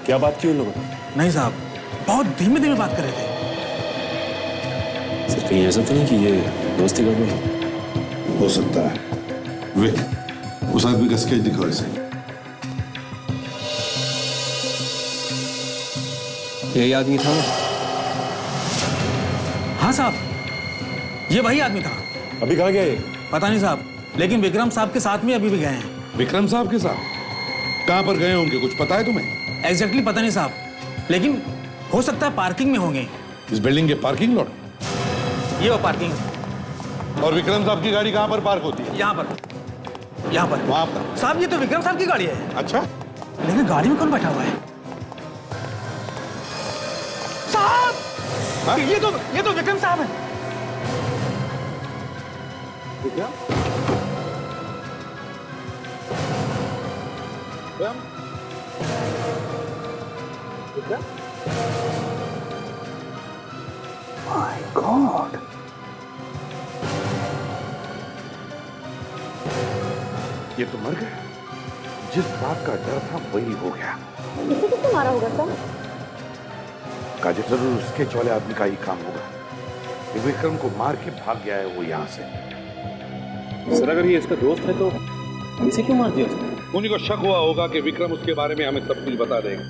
Speaker 11: क्या बात की उन लोगों ने?
Speaker 10: नहीं साहब, बहुत धीमे धीमे बात कर रहे थे।
Speaker 11: सर कहीं ऐसा तो नहीं कि ये दोस्ती गड़बड़ हो?
Speaker 6: हो सकता है। विक,
Speaker 14: उस आदमी का स्केच दिखाओ इसे।
Speaker 12: यही आदमी था।
Speaker 10: हाँ साहब, ये वही आदमी था।
Speaker 11: अभी कहाँ गया ये?
Speaker 10: पता नहीं साहब, लेकिन विक्रम साहब के साथ में अभी भी गए हैं।
Speaker 14: विक्रम साहब के साथ कहां पर गए होंगे, कुछ पता है तुम्हें?
Speaker 10: एग्जैक्टली पता नहीं साहब, लेकिन हो सकता है पार्किंग में होंगे।
Speaker 14: इस बिल्डिंग के पार्किंग लॉट?
Speaker 10: ये वो पार्किंग है।
Speaker 14: और विक्रम साहब की गाड़ी कहां पर पार्क होती है?
Speaker 10: यहाँ पर, यहाँ पर,
Speaker 14: वहां पर।
Speaker 10: साहब ये तो विक्रम साहब की गाड़ी है।
Speaker 14: अच्छा,
Speaker 10: लेकिन गाड़ी में कौन बैठा हुआ है? साहब, ये तो विक्रम साहब है।
Speaker 6: माय गॉड, ये तो मर गए। जिस बात का डर था वही हो गया।
Speaker 8: इसे किसने मारा होगा सर?
Speaker 6: काजे जरूर उसके वाले आदमी का ही काम होगा। ये विक्रम को मार के भाग गया है वो यहाँ से।
Speaker 11: सर अगर ये इसका दोस्त है तो इसे क्यों मार दिया उसने?
Speaker 14: उन्हीं को शक हुआ होगा कि विक्रम उसके बारे में हमें सब कुछ बता देगा,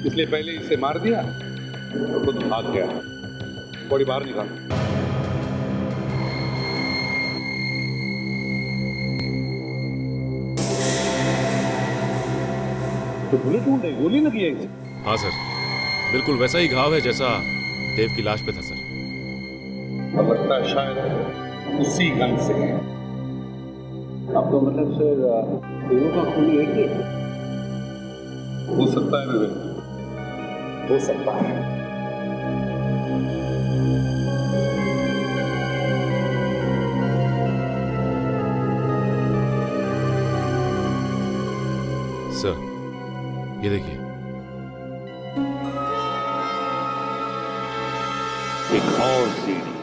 Speaker 14: इसलिए पहले इसे मार दिया तो खुद भाग गया। बॉडी बाहर निकाल।
Speaker 13: तो गोली ढूंढ रही, गोली लगी है इसे।
Speaker 5: हाँ सर, बिल्कुल वैसा ही घाव है जैसा देव की लाश पे था सर।
Speaker 14: और लगता है शायद उसी गन से है।
Speaker 12: अब तो मतलब सर दोनों का खून एक ही है।
Speaker 14: हो सकता है विवेक, हो सकता है।
Speaker 5: सर ये देखिए,
Speaker 6: एक और सीढ़ी।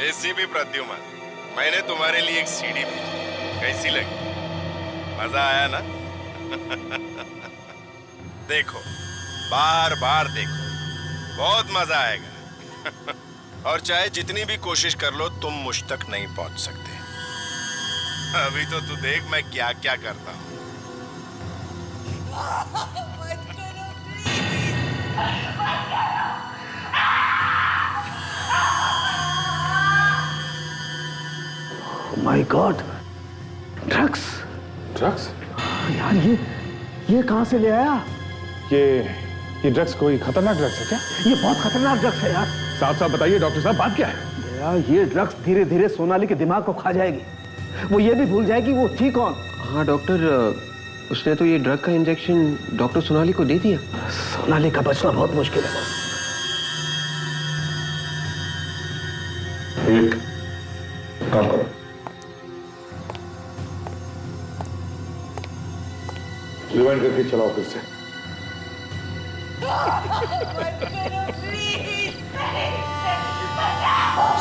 Speaker 5: एसीपी प्रद्युमन, मैंने तुम्हारे लिए एक सीडी भेजी, कैसी लगी? मजा आया ना? देखो, बार बार देखो, बहुत मजा आएगा। और चाहे जितनी भी कोशिश कर लो तुम मुझ तक नहीं पहुंच सकते। अभी तो तू देख मैं क्या क्या करता हूं।
Speaker 6: My God, drugs.
Speaker 11: ड्रग्स?
Speaker 6: यार ये कहां से ले आया?
Speaker 11: ये ड्रग्स कोई खतरनाक ड्रग्स है क्या?
Speaker 6: ये बहुत खतरनाक ड्रग्स है यार।
Speaker 11: साहब साहब बताइए डॉक्टर साहब, बात क्या है?
Speaker 6: यार ये ड्रग्स धीरे धीरे सोनाली के दिमाग को खा जाएगी। वो ये भी भूल जाएगी वो थी कौन।
Speaker 12: हाँ डॉक्टर, उसने तो ये ड्रग का इंजेक्शन डॉक्टर सोनाली को दे दिया।
Speaker 6: सोनाली का बचना बहुत मुश्किल है बस।
Speaker 14: एक काम करो, रिवाइंड करके चलाओ फिर से।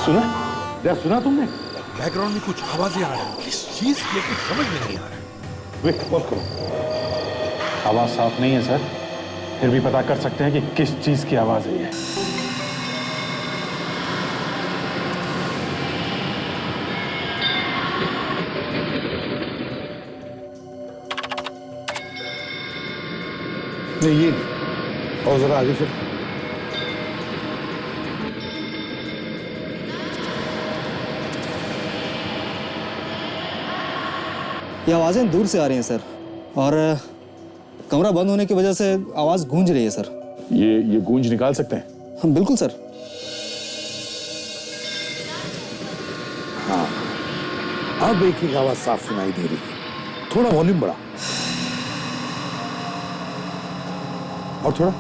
Speaker 6: सुना? क्या सुना तुमने?
Speaker 14: बैकग्राउंड में कुछ आवाजें आ रही हैं, किस चीज की कुछ समझ में नहीं आ रहा है। वेट करो।
Speaker 11: आवाज साफ नहीं है सर, फिर भी पता कर सकते हैं कि किस चीज की आवाज है ये।
Speaker 14: नहीं ये और जरा आगे चल।
Speaker 15: ये आवाज़ें दूर से आ रही हैं सर, और कमरा बंद होने की वजह से आवाज़ गूंज रही है सर।
Speaker 11: ये गूंज निकाल सकते हैं?
Speaker 15: हाँ बिल्कुल सर।
Speaker 6: हाँ, अब एक ही आवाज साफ सुनाई दे रही है। थोड़ा वॉल्यूम बढ़ा और थोड़ा।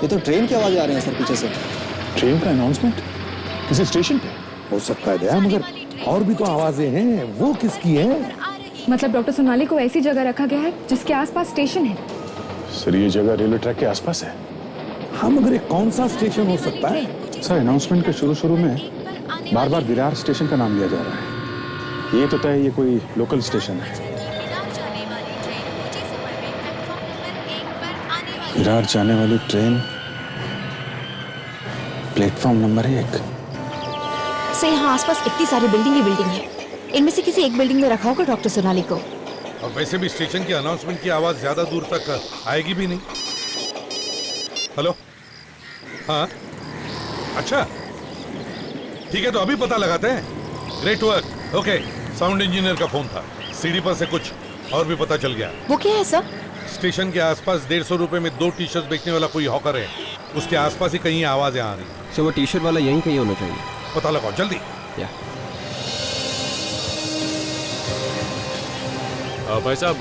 Speaker 15: ये तो ट्रेन की आवाज़ें आ रही हैं सर पीछे से।
Speaker 11: ट्रेन का अनाउंसमेंट किसी स्टेशन पे
Speaker 6: हो सकता है दया, मगर और भी तो आवाजें हैं, वो किसकी हैं?
Speaker 8: मतलब डॉक्टर सोनाली को ऐसी जगह रखा गया है जिसके आसपास स्टेशन है।
Speaker 11: सर ये जगह रेलवे ट्रैक के आसपास है।
Speaker 6: हाँ मगर ये कौन सा स्टेशन हो सकता है?
Speaker 11: सर अनाउंसमेंट के शुरू में बार बार विरार स्टेशन का नाम लिया जा रहा है। ये तो तय ये कोई लोकल स्टेशन है। विरार जाने वाली ट्रेन प्लेटफॉर्म नंबर 1।
Speaker 8: से यहाँ आसपास इतनी सारी बिल्डिंग है। इनमें से किसी एक बिल्डिंग में रखा होगा डॉक्टर सोनाली को।
Speaker 5: और वैसे भी स्टेशन की अनाउंसमेंट की आवाज ज्यादा दूर तक आएगी भी नहीं। हेलो, हाँ अच्छा ठीक है, तो अभी पता लगाते हैं। Great work. Okay, sound engineer का फोन था, सीढ़ी पर से कुछ और भी पता चल गया।
Speaker 8: वो क्या है सर?
Speaker 5: स्टेशन के आसपास 150 रुपए में 2 टी शर्ट बेचने वाला कोई हॉकर है, उसके आसपास ही कहीं आवाजें आ रही।
Speaker 12: सो वो टी शर्ट वाला यहीं कहीं होना चाहिए।
Speaker 5: पता लगाओ जल्दी।
Speaker 11: भाई साहब,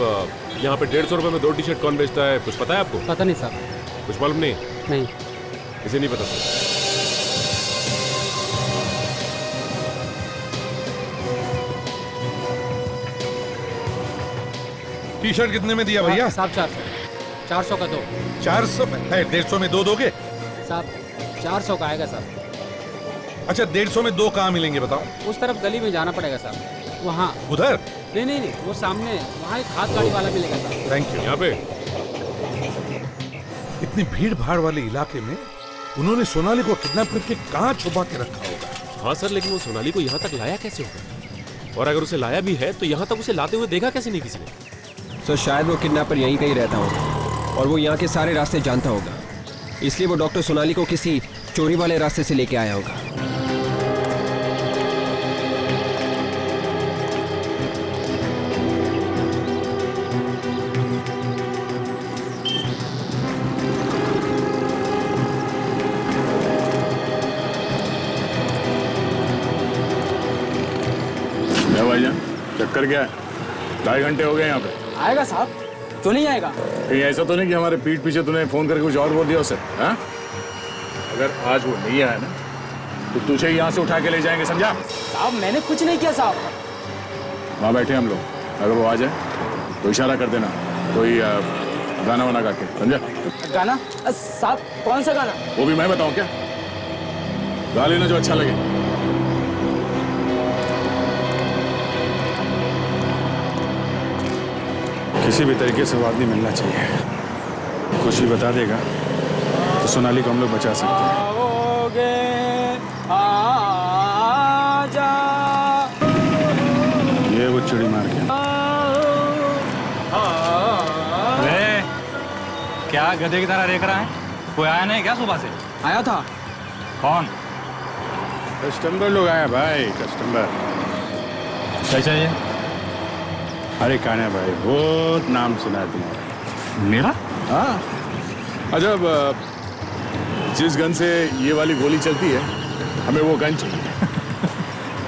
Speaker 11: यहाँ पे 150 रुपए में 2 टी शर्ट कौन बेचता है, कुछ पता है आपको?
Speaker 12: पता नहीं साहब।
Speaker 11: कुछ मालूम नहीं?
Speaker 12: नहीं।
Speaker 11: इसे नहीं पता सर।
Speaker 5: टी शर्ट कितने में दिया भैया?
Speaker 12: साहब 400 का दो।
Speaker 5: 400 में है, 150 में 2 दोगे?
Speaker 12: साहब 400 का आएगा साहब।
Speaker 5: अच्छा 150 में 2 कहाँ मिलेंगे बताओ?
Speaker 12: उस तरफ गली में जाना पड़ेगा साहब, वहाँ।
Speaker 5: उधर?
Speaker 12: नहीं, वो सामने वहाँ एक हाथ गाड़ी वाला मिलेगा साहब।
Speaker 5: Thank you.
Speaker 11: यहाँ पे
Speaker 5: इतनी भीड़ भाड़ वाले इलाके में उन्होंने सोनाली को किडनैप करके कहाँ छुपा के रखा होगा?
Speaker 11: हाँ सर, लेकिन वो सोनाली को यहाँ तक लाया कैसे होगा? और अगर उसे लाया भी है तो यहाँ तक उसे लाते हुए देखा कैसे नहीं किसी ने?
Speaker 12: सर शायद वो किडनैपर यहीं कहीं रहता होगा और वो यहाँ के सारे रास्ते जानता होगा, इसलिए वो डॉक्टर सोनाली को किसी चोरी वाले रास्ते से लेके आया होगा।
Speaker 13: भाईजान चक्कर क्या है? 2.5 घंटे हो गए यहाँ पे।
Speaker 10: आएगा साहब, क्यों नहीं आएगा?
Speaker 13: कहीं ऐसा तो नहीं कि हमारे पीठ पीछे तूने फोन करके कुछ और बोल दिया उसे? हाँ? अगर आज वो नहीं आया ना तो तुझे यहाँ से उठा के ले जाएंगे, समझा?
Speaker 10: साहब मैंने कुछ नहीं किया साहब।
Speaker 13: वहाँ बैठे हम लोग, अगर वो आ जाए तो इशारा कर देना, कोई गाना वाना गा के, समझा?
Speaker 10: गाना? साहब कौन सा गाना?
Speaker 13: वो भी मैं बताऊँ क्या? गा लेना जो अच्छा लगे। किसी भी तरीके से वो आदमी मिलना चाहिए। कुछ भी बता देगा तो सोनाली को हम लोग बचा सकते हैं।
Speaker 10: आजा।
Speaker 13: ये वो चिड़ी मार के।
Speaker 15: अरे क्या गधे की तरह देख रहा है? कोई आया नहीं क्या सुबह से?
Speaker 10: आया था।
Speaker 15: कौन?
Speaker 13: कस्टमर लोग आया भाई, कस्टमर।
Speaker 15: क्या चाहिए?
Speaker 13: अरे कान्हा भाई, बहुत नाम सुना है तुम्हारा।
Speaker 15: मेरा?
Speaker 13: हाँ। अच्छा, जिस गन से ये वाली गोली चलती है, हमें वो गन चाहिए।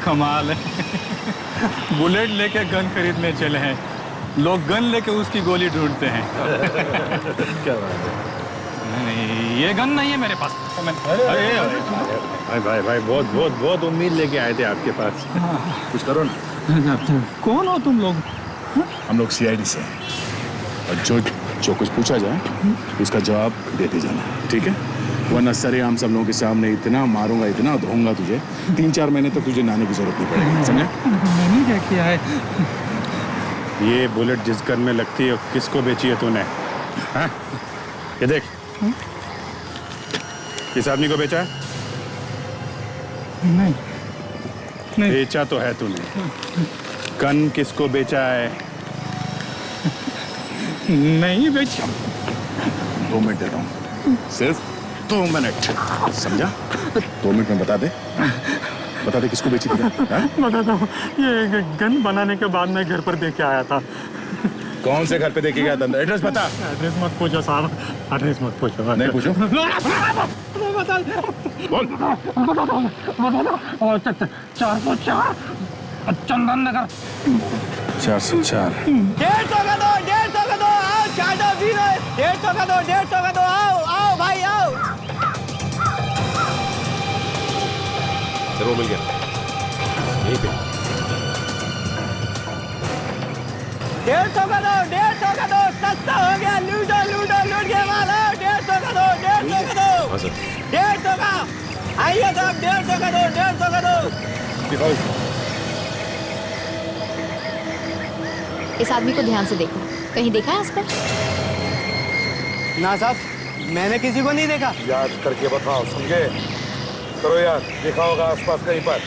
Speaker 15: कमाल है। बुलेट लेके गन खरीदने चले हैं, लोग गन लेके उसकी गोली ढूंढते हैं।
Speaker 13: क्या बात है?
Speaker 15: नहीं, ये गन नहीं है मेरे पास।
Speaker 13: भाई भाई भाई, बहुत बहुत बहुत उम्मीद लेके आए थे आपके पास। कुछ करो ना।
Speaker 15: कौन हो तुम लोग?
Speaker 13: हम लोग CID से हैं और जो कुछ पूछा जाए उसका जवाब देते जाना, ठीक है? वरना सरेआम सब लोगों के सामने इतना मारूंगा, इतना धोऊंगा तुझे, 3-4 महीने तक तुझे नहाने की जरूरत नहीं पड़ेगी, समझे?
Speaker 15: मैंने क्या किया है?
Speaker 13: ये बुलेट जिस गन में लगती है किसको बेची है तूने? हाँ? ये देख, किस आदमी को बेचा है?
Speaker 15: नहीं।
Speaker 13: बेचा तो है तूने। गन किसको बेचा है?
Speaker 15: नहीं बेचा।
Speaker 13: 2 मिनट देता हूँ, सिर्फ 2 मिनट, समझा? 2 मिनट में बता दे किसको बेची थी?
Speaker 15: बताता हूँ, ये गन बनाने के बाद मैं घर पर दे के आया था।
Speaker 13: कौन से घर पे देके गया था? एड्रेस बता।
Speaker 15: एड्रेस मत पूछो साहब, एड्रेस मत पूछो।
Speaker 13: नहीं पूछो? बोल।
Speaker 15: 404 चंदन नगर।
Speaker 13: 404।
Speaker 10: 150 का दो, 150 का दो, आओ चाटा पी रहे। 150 का दो, 150 का दो, आओ आओ भाई आओ।
Speaker 11: सर वो मिल गया यहीं पे।
Speaker 10: 150 का दो, 150 का दो, सस्ता हो गया। लूटो लूटो लूट के माल। 150 का दो, 150 का दो।
Speaker 9: हिफाजत।
Speaker 12: 150 का आइए साहब, 150 का दो, 150 का दो।
Speaker 8: इस आदमी को ध्यान से देखो, कहीं देखा है आसपास?
Speaker 12: ना साहब, मैंने किसी को नहीं देखा।
Speaker 6: याद करके बताओ, समझे? करो यार, देखा होगा आसपास कहीं पर?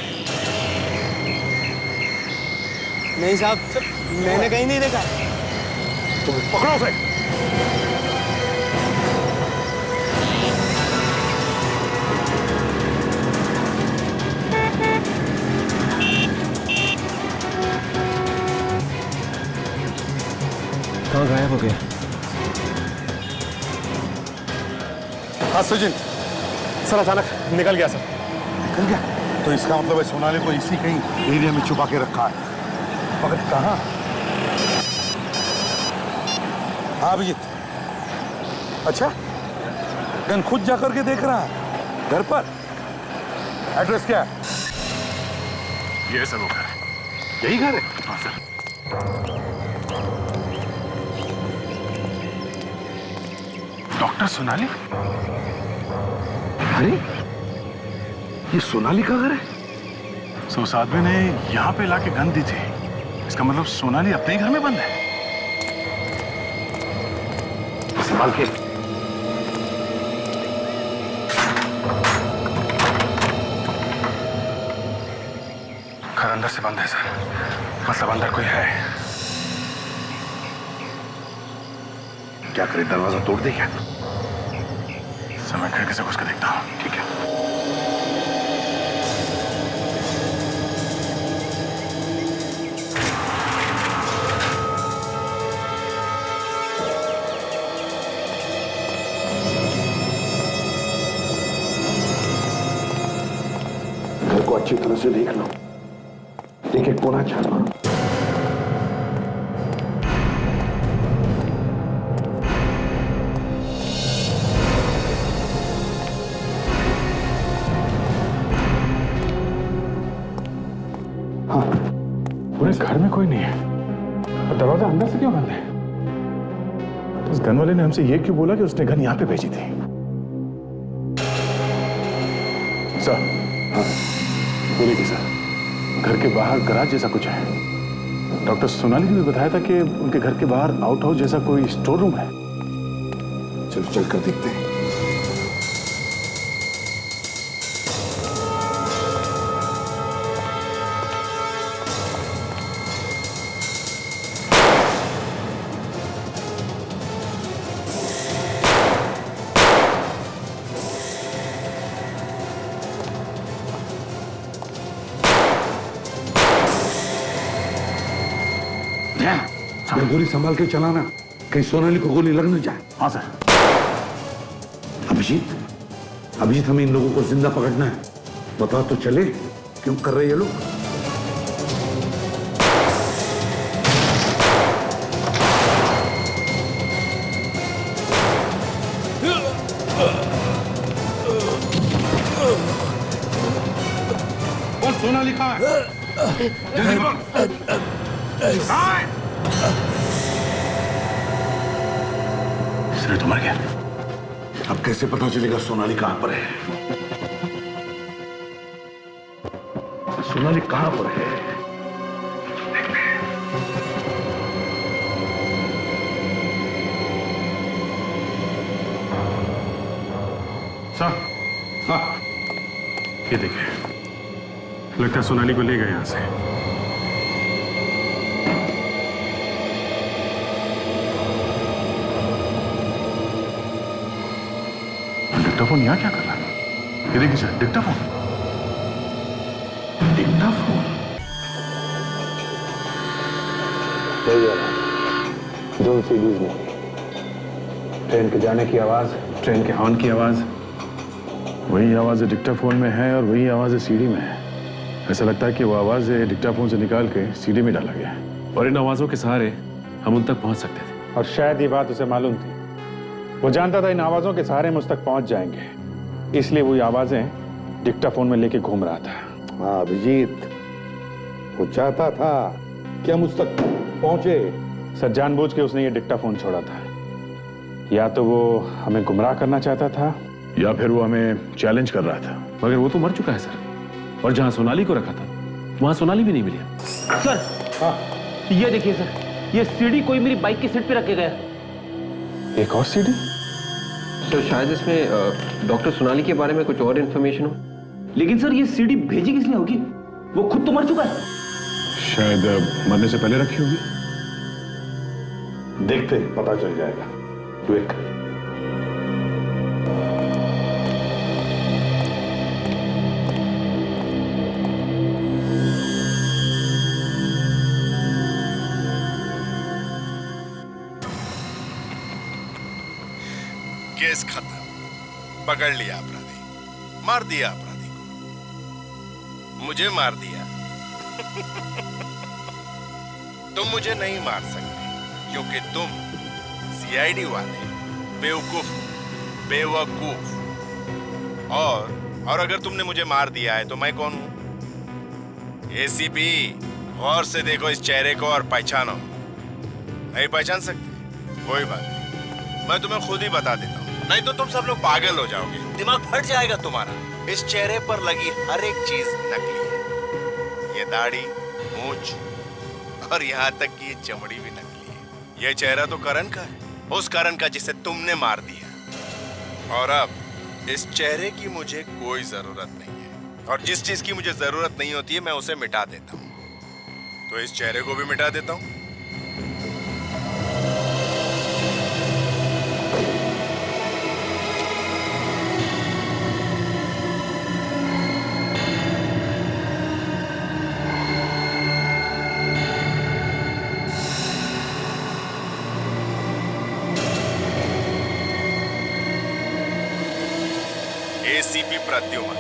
Speaker 12: नहीं साहब, मैंने कहीं नहीं देखा।
Speaker 6: तुम पकड़ो उसे।
Speaker 12: कहाँ गायब हो गया?
Speaker 6: हाँ सचिन, सर अचानक निकल गया सर। निकल गया? तो इसका मतलब है सोनाली को इसी कहीं एरिया में छुपा के रखा है। मगर कहाँ? हाँ अभिजीत। अच्छा, गन खुद जाकर के देख रहा है घर पर? एड्रेस क्या है?
Speaker 13: ये सब वो घर है।
Speaker 6: यही घर है?
Speaker 13: हाँ सर।
Speaker 6: डॉक्टर सोनाली? अरे ये सोनाली का घर है?
Speaker 13: सो उस आदमी ने यहाँ पे लाके गन दी थी। इसका मतलब सोनाली अपने ही घर में बंद है।
Speaker 6: संभाल के।
Speaker 13: घर अंदर से बंद है सर, मतलब अंदर कोई है।
Speaker 6: क्या करे, दरवाजा तोड़ दे क्या?
Speaker 13: सर मैं खिड़की से घुस के देखता हूँ।
Speaker 6: ठीक है। घर को अच्छी तरह से देख लो, एक एक कोना छान मारो।
Speaker 13: पूरे घर में कोई नहीं है और दरवाजा अंदर से क्यों बंद है? तो उस गन वाले ने हमसे ये क्यों बोला कि उसने गन यहाँ पे भेजी थी? सर, हाँ बोलिए कि सर, घर के बाहर गराज जैसा कुछ है। डॉक्टर सोनाली ने भी बताया था कि उनके घर के बाहर आउट हाउस जैसा कोई स्टोर रूम है।
Speaker 6: चलो चल कर देखते हैं। गोली संभाल के चलाना, कहीं सोनाली को गोली लग न जाए।
Speaker 13: हाँ सर।
Speaker 6: अभिजीत, अभिजीत हमें इन लोगों को जिंदा पकड़ना है। बता तो चले क्यों कर रहे ये लोग?
Speaker 14: कौन सोनाली कहाँ है? जल्दी बोल। कहाँ है?
Speaker 13: सिर तो मर गया।
Speaker 6: अब कैसे पता चलेगा सोनाली कहां पर है? सोनाली कहां पर है?
Speaker 13: सर, हाँ ये देखिए, लगता है सोनाली को ले गए यहां से। डिक्टाफोन यहाँ क्या कर रहा है? ये देखिए सर, डिक्टाफोन।
Speaker 6: डिक्टाफोन?
Speaker 7: दोनों सीरीज में ट्रेन के जाने की आवाज, ट्रेन के हॉर्न की आवाज,
Speaker 13: वही आवाज डिक्टाफोन में है और वही आवाज सीडी में है। ऐसा लगता है कि वो आवाज डिक्टाफोन से निकाल के सीडी में डाला गया और इन आवाजों के सहारे हम उन तक पहुंच सकते थे।
Speaker 9: और शायद ये बात उसे मालूम थी। वो जानता था इन आवाजों के सहारे हम उस तक पहुंच जाएंगे, इसलिए वो आवाजें डिक्टाफोन में लेके घूम रहा था।
Speaker 6: हाँ अभिजीत, वो चाहता था कि हम उस तक पहुंचे।
Speaker 9: सर, जानबूझ के उसने ये डिक्टाफोन छोड़ा था। या तो वो हमें गुमराह करना चाहता था
Speaker 13: या फिर वो हमें चैलेंज कर रहा था?
Speaker 11: मगर वो तो मर चुका है सर, और जहां सोनाली को रखा था वहां सोनाली भी नहीं मिली।
Speaker 12: सर हाँ, ये देखिए सर, ये सीडी कोई मेरी बाइक की सीट पे रख के गया।
Speaker 11: एक और सीडी?
Speaker 12: सर शायद इसमें डॉक्टर सोनाली के बारे में कुछ और इन्फॉर्मेशन हो। लेकिन सर ये सीडी भेजी किसने होगी? वो खुद तो मर चुका है।
Speaker 13: शायद मरने से पहले रखी होगी। देखते पता चल जाएगा। वेट।
Speaker 5: केस खत्म, पकड़ लिया अपराधी, मार दिया अपराधी को, मुझे मार दिया। तुम मुझे नहीं मार सकते क्योंकि तुम सीआईडी वाले बेवकूफ, बेवकूफ। और अगर तुमने मुझे मार दिया है तो मैं कौन हूं? एसीपी, गौर से देखो इस चेहरे को और पहचानो। नहीं पहचान सकते? कोई बात नहीं, मैं तुम्हें खुद ही बता देता हूं, नहीं तो तुम सब लोग पागल हो जाओगे, दिमाग फट जाएगा तुम्हारा। इस चेहरे पर लगी हर एक चीज नकली है। ये दाढ़ी, मूंछ और यहाँ तक कि ये चमड़ी भी नकली है। ये चेहरा तो करण का है, उस करण का जिसे तुमने मार दिया। और अब इस चेहरे की मुझे कोई जरूरत नहीं है, और जिस चीज की मुझे जरूरत नहीं होती है मैं उसे मिटा देता हूँ। तो इस चेहरे को भी मिटा देता हूँ। एसीपी प्रद्युमन,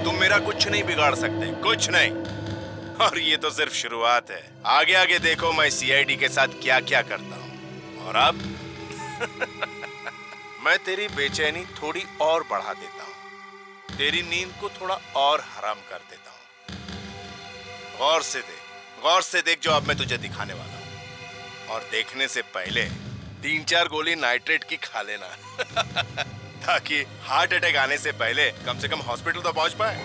Speaker 5: तुम मेरा कुछ नहीं बिगाड़ सकते, कुछ नहीं। और ये तो सिर्फ शुरुआत है, आगे आगे देखो मैं सीआईडी के साथ क्या क्या करता हूँ। और अब मैं तेरी बेचैनी थोड़ी और बढ़ा देता हूँ, तेरी नींद को थोड़ा और हराम कर देता हूँ। गौर से देख, गौर से देख जो अब मैं तुझे दिखाने वाला हूँ। और देखने से पहले 3-4 गोली नाइट्रेट की खा लेना ताकि हार्ट अटैक आने से पहले कम से कम हॉस्पिटल तो पहुंच पाए।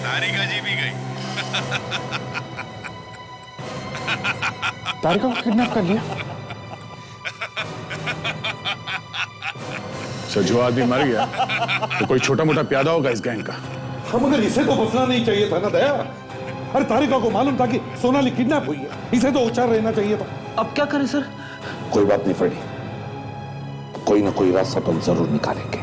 Speaker 5: तारिका जी भी गई।
Speaker 13: तारिका को किडनैप कर लिया? सर जो आदमी मर गया तो कोई छोटा मोटा प्यादा होगा इस गैंग का।
Speaker 14: मगर इसे तो बचना नहीं चाहिए था ना दया। अरे तारिका को मालूम था कि सोनाली किडनैप हुई है, इसे तो होशियार रहना चाहिए था।
Speaker 12: अब क्या करें सर?
Speaker 6: कोई बात नहीं फ्रेडी, कोई ना कोई रास्ता तो जरूर निकालेंगे।